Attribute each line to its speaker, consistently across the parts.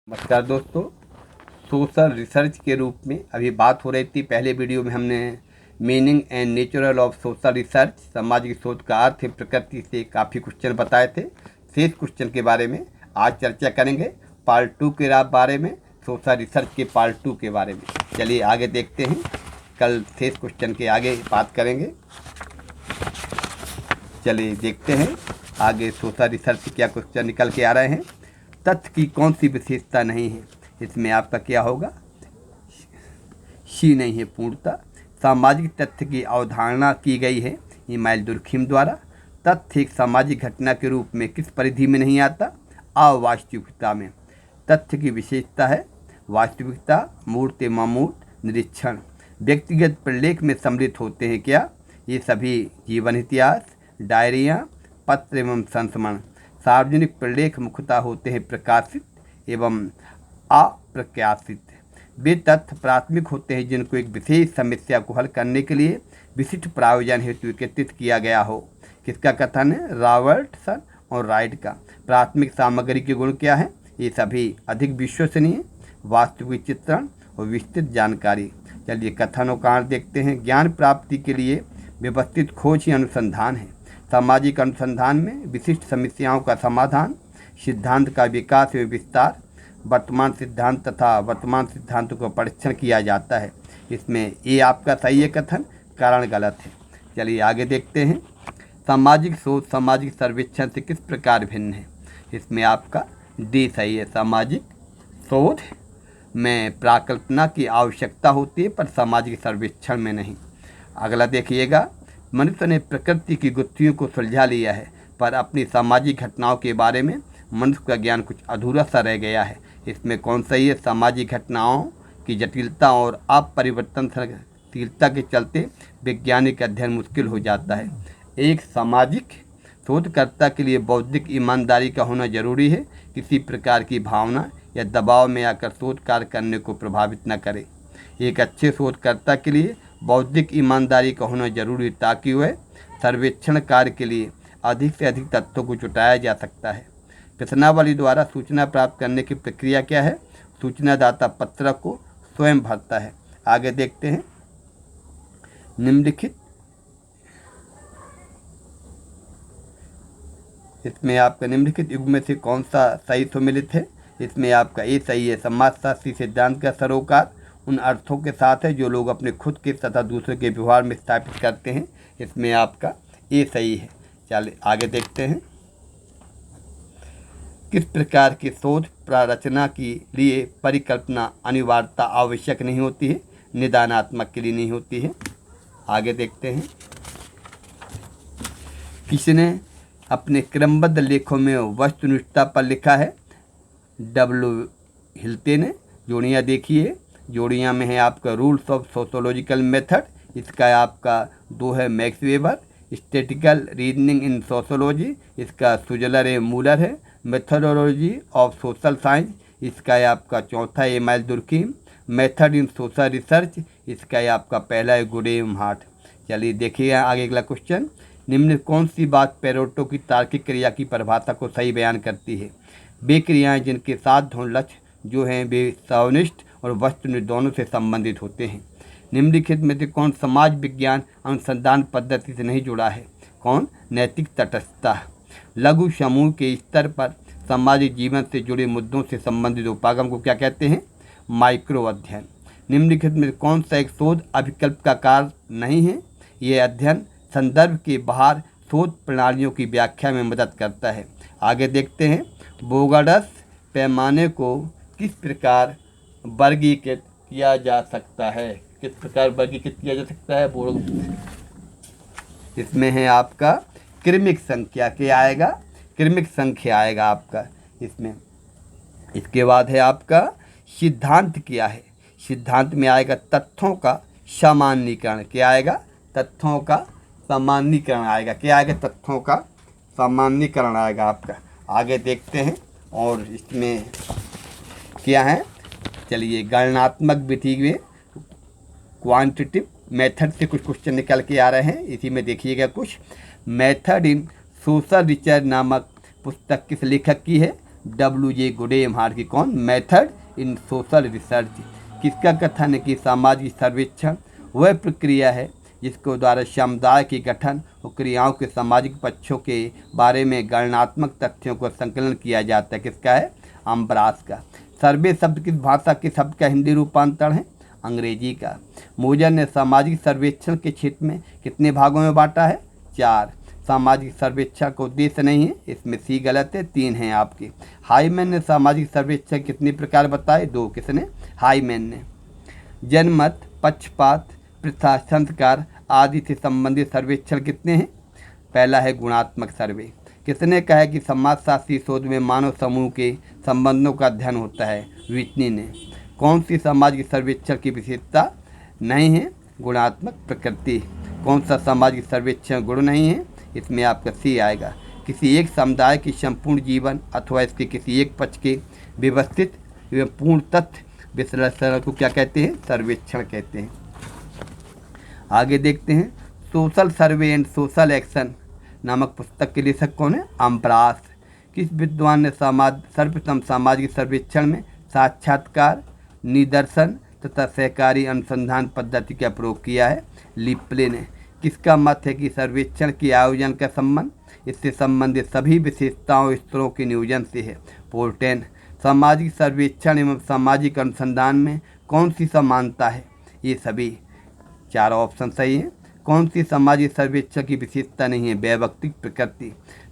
Speaker 1: नमस्कार दोस्तों। Social research के रूप में अभी बात हो रही थी। पहले वीडियो में हमने meaning and natural of social research, सामाजिक शोध का अर्थ प्रकृति से काफ़ी क्वेश्चन बताए थे। शेष क्वेश्चन के बारे में आज चर्चा करेंगे, पार्ट 2 के बारे में, सोशल रिसर्च के पार्ट 2 के बारे में। चलिए आगे देखते हैं, कल शेष क्वेश्चन के आगे बात करेंगे। चलिए देखते हैं आगे सोशल रिसर्च से क्या क्वेश्चन निकल के आ रहे हैं। तथ्य की कौन सी विशेषता नहीं है, इसमें आपका क्या होगा, शी नहीं है पूर्णता। सामाजिक तथ्य की अवधारणा की गई है इमाइल दुर्खिम द्वारा। तथ्य एक सामाजिक घटना के रूप में किस परिधि में नहीं आता, अवास्तविकता में। तथ्य की विशेषता है वास्तविकता, मूर्त मामूर्त निरीक्षण। व्यक्तिगत प्रलेख में सम्मिलित होते हैं क्या, ये सभी जीवन इतिहास, डायरियाँ, पत्र एवं संस्मरण। सार्वजनिक प्रलेख मुख्यतः होते हैं प्रकाशित एवं अप्रकाशित। वे तथ्य प्राथमिक होते हैं जिनको एक विशेष समस्या को हल करने के लिए विशिष्ट प्रायोजन हेतु एकत्रित किया गया हो। किसका कथन है, रॉबर्टसन और राइट का। प्राथमिक सामग्री के गुण क्या है, ये सभी अधिक विश्वसनीय, वास्तविक चित्रण और विस्तृत जानकारी। चलिए कथन और कारण देखते हैं। ज्ञान प्राप्ति के लिए व्यवस्थित खोज ही अनुसंधान है। सामाजिक अनुसंधान में विशिष्ट समस्याओं का समाधान, सिद्धांत का विकास एवं विस्तार, वर्तमान सिद्धांत तथा वर्तमान सिद्धांतों का परीक्षण किया जाता है। इसमें ये आपका सही है कथन, कारण गलत है। चलिए आगे देखते हैं। सामाजिक सोच सामाजिक सर्वेक्षण से किस प्रकार भिन्न है, इसमें आपका डी सही है। सामाजिक शोध में प्राकल्पना की आवश्यकता होती है पर सामाजिक सर्वेक्षण में नहीं। अगला देखिएगा। मनुष्य ने प्रकृति की गुत्थियों को सुलझा लिया है पर अपनी सामाजिक घटनाओं के बारे में मनुष्य का ज्ञान कुछ अधूरा सा रह गया है। इसमें कौन सही है, सामाजिक घटनाओं की जटिलता और अपरिवर्तनशीलता के चलते वैज्ञानिक अध्ययन मुश्किल हो जाता है। एक सामाजिक शोधकर्ता के लिए बौद्धिक ईमानदारी का होना जरूरी है, किसी प्रकार की भावना या दबाव में आकर शोध कार्य करने को प्रभावित न करे। एक अच्छे शोधकर्ता के लिए बौद्धिक ईमानदारी का होना जरूरी ताकि वह सर्वेक्षण कार्य के लिए अधिक से अधिक तथ्यों को जुटाया जा सकता है। प्रश्नावली द्वारा सूचना प्राप्त करने की प्रक्रिया क्या है, सूचनादाता पत्रक को स्वयं भरता है। आगे देखते हैं। निम्नलिखित इसमें आपका निम्नलिखित युग में से कौन सा सही सम्मिलित है, इसमें आपका ये सही है। समाजशास्त्री सिद्धांत का सरोकार उन अर्थों के साथ है जो लोग अपने खुद के तथा दूसरे के व्यवहार में स्थापित करते हैं। इसमें आपका ये सही है। चलिए आगे देखते हैं। किस प्रकार की शोध प्ररचना के लिए परिकल्पना अनिवार्यता आवश्यक नहीं होती है, निदानात्मक के लिए नहीं होती है। आगे देखते हैं। किसने अपने क्रमबद्ध लेखों में वस्तुनिष्ठता पर लिखा है, डब्ल्यू हिल्टे ने। जोड़ियाँ देखिए, जोड़ियाँ में है आपका रूल्स ऑफ सोशोलॉजिकल मेथड, इसका आपका 2 है Max Weber. Statical reasoning in sociology, इसका सुजलर ए मूलर है। मेथोडोलॉजी ऑफ सोशल साइंस, इसका आपका 4था Emile Durkheim. Method in social research, इसका आपका पहला है गुडेम हार्ट। चलिए देखिए आगे अगला क्वेश्चन। निम्न कौन सी बात पेरेटो की तार्किक क्रिया की परिभाषा को सही बयान करती है। वे क्रियाएँ जिनके साथ लक्ष्य जो हैं वे सवनिष्ठ और वस्तुनिष्ठ दोनों से संबंधित होते हैं। निम्नलिखित में से कौन समाज विज्ञान अनुसंधान पद्धति से नहीं जुड़ा है, कौन, नैतिक तटस्थता। लघु समूह के स्तर पर सामाजिक जीवन से जुड़े मुद्दों से संबंधित उपागम को क्या कहते हैं, माइक्रो अध्ययन। निम्नलिखित में कौन सा एक शोध अभिकल्प का कार्य नहीं है, ये अध्ययन संदर्भ के बाहर शोध प्रणालियों की व्याख्या में मदद करता है। आगे देखते हैं। बोगाडस पैमाने को किस प्रकार वर्गीकृत किया जा सकता है, किस प्रकार वर्गीकृत किया जा सकता है, इसमें है आपका क्रमिक संख्या क्या आएगा, क्रमिक संख्या आएगा आपका इसमें। इसके बाद है आपका सिद्धांत क्या है, सिद्धांत में आएगा तथ्यों का सामान्यीकरण। क्या आएगा, तथ्यों का सामान्यीकरण आएगा। क्या आएगा, तथ्यों का सामान्यीकरण आएगा आपका। आगे देखते हैं और इसमें क्या है। चलिए गणनात्मक विधि में क्वांटिटिव मेथड से कुछ क्वेश्चन निकल के आ रहे हैं, इसी में देखिएगा कुछ। मेथड इन सोशल रिसर्च नामक पुस्तक किस लेखक की है, WJ गुडेमहार की कौन मेथड इन सोशल रिसर्च। किसका कथन है कि सामाजिक सर्वेक्षण वह प्रक्रिया है जिसके द्वारा समुदाय के गठन और क्रियाओं के सामाजिक पक्षों के बारे में गणनात्मक तथ्यों को संकलन किया जाता है। किसका है? अम्ब्रास का। सर्वे शब्द किस भाषा के शब्द का हिंदी रूपांतर है? अंग्रेजी का। मोजर ने सामाजिक सर्वेक्षण के क्षेत्र में कितने भागों में बांटा है? 4। सामाजिक सर्वेक्षण का उद्देश्य नहीं है, इसमें सी गलत है, 3 हैं आपके। हाईमैन ने सामाजिक सर्वेक्षण कितने प्रकार बताए? 2। किसने? हाईमैन ने। जनमत, पक्षपात, प्रथा, संस्कार आदि से संबंधित सर्वेक्षण कितने हैं? पहला है गुणात्मक सर्वे। किसने कहा है कि समाजशास्त्री शोध में मानव समूह के संबंधों का अध्ययन होता है? विटनी ने। कौन सी सामाजिक सर्वेक्षण की विशेषता नहीं है? गुणात्मक प्रकृति। कौन सा सामाजिक सर्वेक्षण गुण नहीं है? इसमें आपका सी आएगा। किसी एक समुदाय के संपूर्ण जीवन अथवा इसके किसी एक पक्ष के व्यवस्थित एवं पूर्ण तथ्य विश्लेषण को क्या कहते हैं? सर्वेक्षण कहते हैं। आगे देखते हैं। Social survey and social action नामक पुस्तक के लेखक कौन है? अम्ब्रास। किस विद्वान ने सर्वप्रथम सामाजिक सर्वेक्षण में साक्षात्कार, निदर्शन तथा सहकारी अनुसंधान पद्धति का प्रयोग किया है? लिप्ले ने। किसका मत है कि सर्वेक्षण के आयोजन का संबंध इससे संबंधित सभी विशेषताओं स्तरों के नियोजन से है? पोर्टेन। सामाजिक सर्वेक्षण एवं सामाजिक अनुसंधान में कौन सी समानता है? ये सभी 4 ऑप्शन सही हैं। कौन सी सामाजिक सर्वेक्षण की विशेषता नहीं है? वैयक्तिक प्रकृति।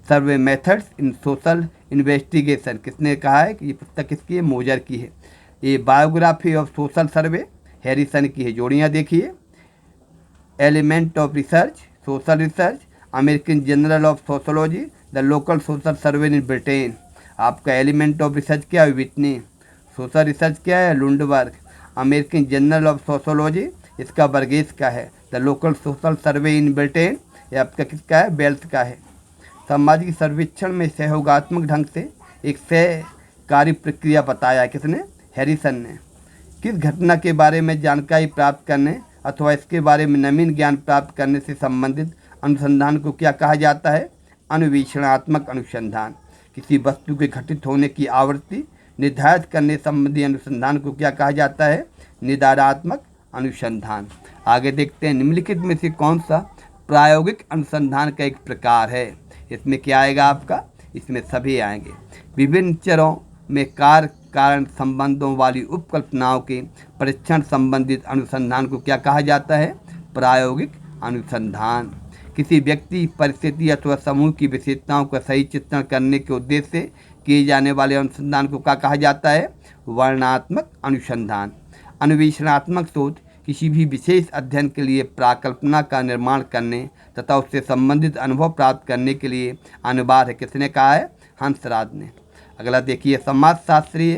Speaker 1: सर्वे मेथड्स इन सोशल इन्वेस्टिगेशन किसने कहा है कि ये पुस्तक किसकी है? मोजर की है। ये biography of social survey Harrison की है। जोड़ियाँ देखिए। Element of research, social research, American journal of sociology, the local social survey in Britain. आपका एलिमेंट ऑफ रिसर्च क्या है? विटनी। सोशल रिसर्च क्या है? Lundberg. American journal of sociology इसका Burgess का है। The local social survey in Britain ये आपका किसका है? बेल्स का है। सामाजिक सर्वेक्षण में सहयोगात्मक ढंग से एक सहकारी प्रक्रिया बताया किसने? हैरिसन ने। किस घटना के बारे में जानकारी प्राप्त करने अथवा इसके बारे में नवीन ज्ञान प्राप्त करने से संबंधित अनुसंधान को क्या कहा जाता है? अन्वेषणात्मक अनुसंधान। किसी वस्तु के घटित होने की आवृत्ति निर्धारित करने संबंधी अनुसंधान को क्या कहा जाता है? निदानात्मक अनुसंधान। आगे देखते हैं। निम्नलिखित में से कौन सा प्रायोगिक अनुसंधान का एक प्रकार है? इसमें क्या आएगा आपका? इसमें सभी आएंगे। विभिन्न चरों में कार्य कारण संबंधों वाली उपकल्पनाओं के परीक्षण संबंधित अनुसंधान को क्या कहा जाता है? प्रायोगिक अनुसंधान। किसी व्यक्ति, परिस्थिति अथवा समूह की विशेषताओं का सही चित्रण करने के उद्देश्य से किए जाने वाले अनुसंधान को क्या कहा जाता है? वर्णनात्मक अनुसंधान। अन्वेषणात्मक शोध किसी भी विशेष अध्ययन के लिए प्राकल्पना का निर्माण करने तथा उससे संबंधित अनुभव प्राप्त करने के लिए अनिवार्य है। किसने कहा है? हंसराज ने। अगला देखिए। समाजशास्त्रीय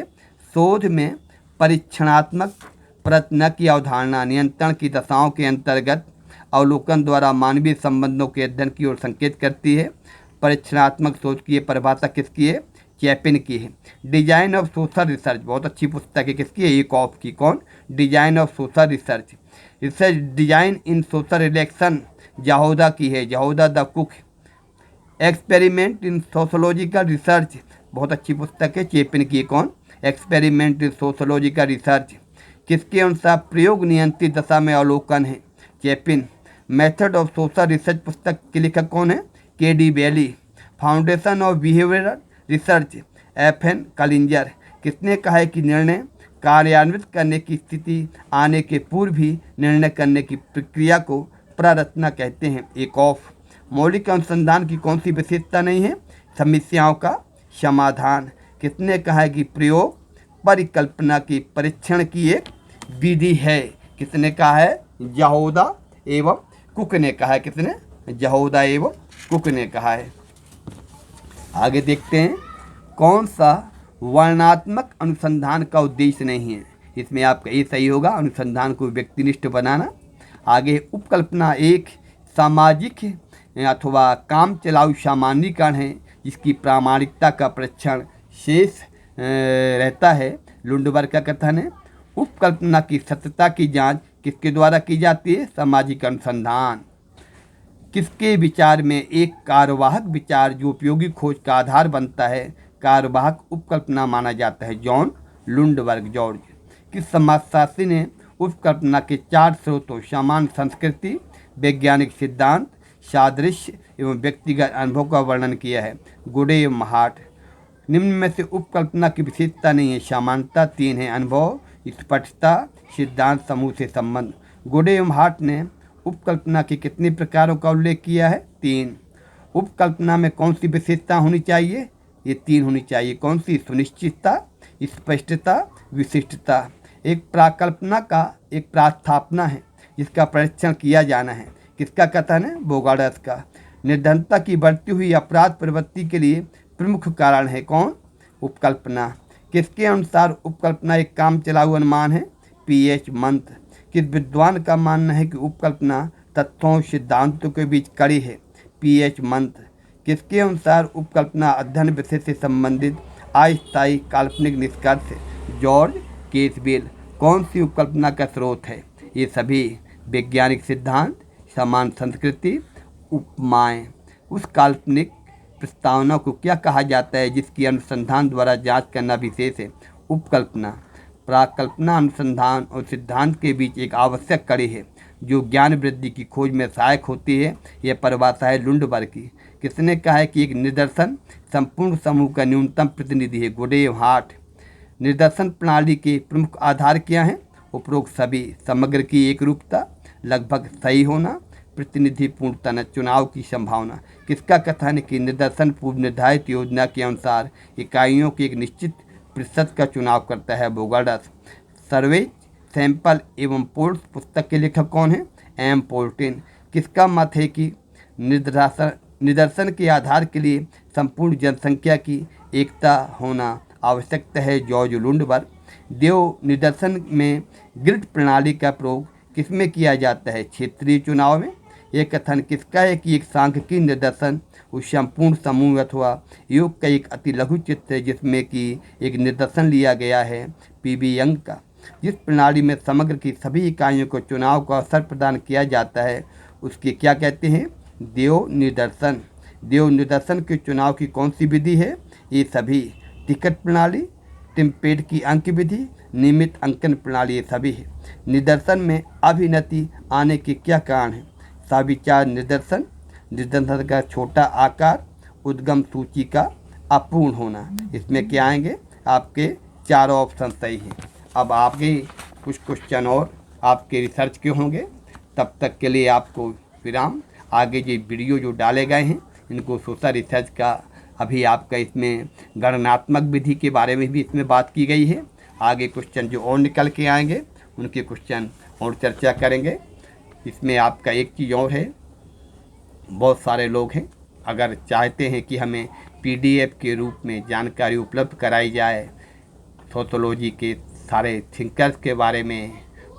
Speaker 1: शोध में परीक्षणात्मक प्रयत्न की अवधारणा नियंत्रण की दशाओं के अंतर्गत अवलोकन द्वारा मानवीय संबंधों के अध्ययन की ओर संकेत करती है। परीक्षणात्मक शोध की परिभाषा किसकी है? चैपिन की है। डिजाइन ऑफ सोशल रिसर्च बहुत अच्छी पुस्तक है। किसकी है? एक ऑफ की। कौन? Design of social research. Research design in social relation Jahoda की है। Jahoda the cook. Experiment in sociological research बहुत अच्छी पुस्तक है। चैपिन की। कौन? Experiment in sociological research. किसके अनुसार प्रयोग नियंत्रित दशा में अवलोकन है? Chapin. Method of social research पुस्तक के लेखक कौन है? KD Bailey. Foundation of behavioural research FN Kerlinger. किसने कहा है कि निर्णय कार्यान्वित करने की स्थिति आने के पूर्व ही निर्णय करने की प्रक्रिया को प्ररचना कहते हैं? एक ऑफ। मौलिक अनुसंधान की कौन सी विशेषता नहीं है? समस्याओं का समाधान। किसने कहा है कि प्रयोग परिकल्पना की परीक्षण की एक विधि है? किसने कहा है? यहूदा एवं कुक ने कहा है। किसने? यहूदा एवं कुक ने कहा है। आगे देखते हैं। कौन सा वर्णनात्मक अनुसंधान का उद्देश्य नहीं है? इसमें आपका ये सही होगा। अनुसंधान को व्यक्तिनिष्ठ बनाना। आगे उपकल्पना एक सामाजिक अथवा काम चलाऊ सामान्यीकरण है जिसकी प्रामाणिकता का परीक्षण शेष रहता है। लुंडबर्ग का कथन है। उपकल्पना की सत्यता की जांच किसके द्वारा की जाती है? सामाजिक अनुसंधान। किसके विचार में एक कार्यवाहक विचार जो उपयोगी खोज का आधार बनता है कार्यवाहक उपकल्पना माना जाता है। John Lundberg George. किस समाजशास्त्री ने उपकल्पना के 4 स्रोतों समान संस्कृति, वैज्ञानिक सिद्धांत, सादृश्य एवं व्यक्तिगत अनुभव का वर्णन किया है? गुडे एवं हार्ट। निम्न में से उपकल्पना की विशेषता नहीं है, समानता 3 है: अनुभव, स्पष्टता, सिद्धांत, समूह से संबंध। गुडे एवं हार्ट ने उपकल्पना के कितने प्रकारों का उल्लेख किया है? 3। उपकल्पना में कौन सी विशेषता होनी चाहिए? ये 3 होनी चाहिए। कौन सी? सुनिश्चितता, स्पष्टता, विशिष्टता। एक प्राकल्पना का एक प्रास्थापना है जिसका परीक्षण किया जाना है। किसका कथन है? बोगार्ड्स का। निर्धनता की बढ़ती हुई अपराध प्रवृत्ति के लिए प्रमुख कारण है कौन? उपकल्पना। किसके अनुसार उपकल्पना एक काम चलाऊ अनुमान है? PH month. किस विद्वान का मानना है कि उपकल्पना तथ्यों सिद्धांतों के बीच कड़ी है? PH month. किसके अनुसार उपकल्पना अध्ययन विषय से संबंधित अस्थायी काल्पनिक निष्कर्ष है? जॉर्ज केसवेल। कौन सी उपकल्पना का स्रोत है? ये सभी वैज्ञानिक सिद्धांत, समान संस्कृति, उपमाएं। उस काल्पनिक प्रस्तावना को क्या कहा जाता है जिसकी अनुसंधान द्वारा जांच करना विशेष है? उपकल्पना। प्राकल्पना अनुसंधान और सिद्धांत के बीच एक आवश्यक कड़ी है जो ज्ञान वृद्धि की खोज में सहायक होती है। यह परिभाषा है लुंडबर्ग की। किसने कहा है कि एक निदर्शन संपूर्ण समूह का न्यूनतम प्रतिनिधि है? गुडे एवं हार्ट। निदर्शन प्रणाली के प्रमुख आधार क्या हैं? उपरोक्त सभी: समग्र की एकरूपता, लगभग सही होना, प्रतिनिधि पूर्णतः, चुनाव की संभावना। किसका कथन है कि निदर्शन पूर्व निर्धारित योजना के अनुसार इकाइयों के एक निश्चित प्रतिशत का चुनाव करता है? बोगार्ड्स। सर्वे, सैंपल एवं पोल्स पुस्तक के लेखक कौन हैं? एम पोल्टिन। किसका मत है कि निदर्शन के आधार के लिए संपूर्ण जनसंख्या की एकता होना आवश्यकता है? George Lundberg. देव निदर्शन में ग्रिड प्रणाली का प्रयोग किसमें किया जाता है? क्षेत्रीय चुनाव में। यह कथन किसका है कि एक सांख्यिकीय निदर्शन उस संपूर्ण समूह अथवा योग का एक अति लघु चित्र है जिसमें कि एक निदर्शन लिया गया है? पीबी यंग का। जिस प्रणाली में समग्र की सभी इकाइयों को चुनाव का अवसर प्रदान किया जाता है उसके क्या कहते हैं? देव निदर्शन। देव निदर्शन के चुनाव की कौन सी विधि है? ये सभी: टिकट प्रणाली, टिम्पेड की अंक विधि, नियमित अंकन प्रणाली। ये सभी है। निदर्शन में अभिनति आने के क्या कारण हैं? साविचार निदर्शन, निदर्शन का छोटा आकार, उद्गम सूची का अपूर्ण होना। इसमें क्या आएंगे? आपके 4 ऑप्शन सही हैं। अब आगे कुछ क्वेश्चन और आपके रिसर्च के होंगे, तब तक के लिए आपको विराम। आगे जो वीडियो जो डाले गए हैं इनको सोशल रिसर्च का अभी आपका इसमें गणनात्मक विधि के बारे में भी इसमें बात की गई है। आगे क्वेश्चन जो और निकल के आएंगे उनके क्वेश्चन और चर्चा करेंगे। इसमें आपका एक चीज़ और है, बहुत सारे लोग हैं अगर चाहते हैं कि हमें पीडीएफ के रूप में जानकारी उपलब्ध कराई जाए सोशियोलॉजी के सारे थिंकर्स के बारे में,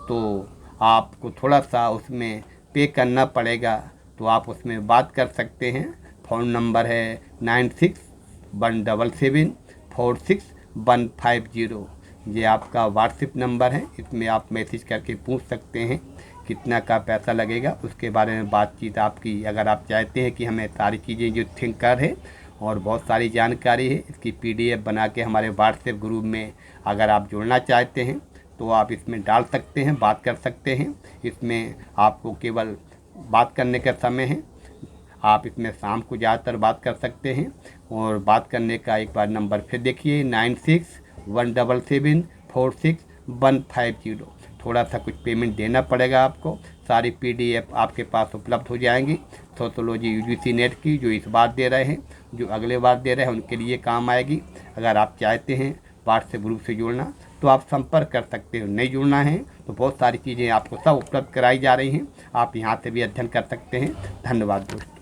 Speaker 1: तो आपको थोड़ा सा उसमें पे करना पड़ेगा। तो आप उसमें बात कर सकते हैं। फ़ोन नंबर है 9617746150। ये आपका व्हाट्सएप नंबर है, इसमें आप मैसेज करके पूछ सकते हैं कितना का पैसा लगेगा, उसके बारे में बातचीत आपकी। अगर आप चाहते हैं कि हमें सारी चीज़ें जो थिंकर है और बहुत सारी जानकारी है इसकी पीडीएफ बना के हमारे व्हाट्सएप ग्रुप में अगर आप जुड़ना चाहते हैं तो आप इसमें डाल सकते हैं, बात कर सकते हैं। इसमें आपको केवल बात करने का समय है, आप इसमें शाम को ज़्यादातर बात कर सकते हैं। और बात करने का एक बार नंबर फिर देखिए 9617746150। थोड़ा सा कुछ पेमेंट देना पड़ेगा आपको। सारी पीडीएफ आपके पास उपलब्ध हो जाएंगी सोशियोलॉजी यूजीसी नेट की, जो इस बार दे रहे हैं, जो अगले बार दे रहे हैं उनके लिए काम आएगी। अगर आप चाहते हैं व्हाट्सएप ग्रुप से जुड़ना तो आप संपर्क कर सकते हो। नहीं जुड़ना है तो बहुत सारी चीज़ें आपको सब उपलब्ध कराई जा रही हैं, आप यहाँ से भी अध्ययन कर सकते हैं। धन्यवाद दोस्तों।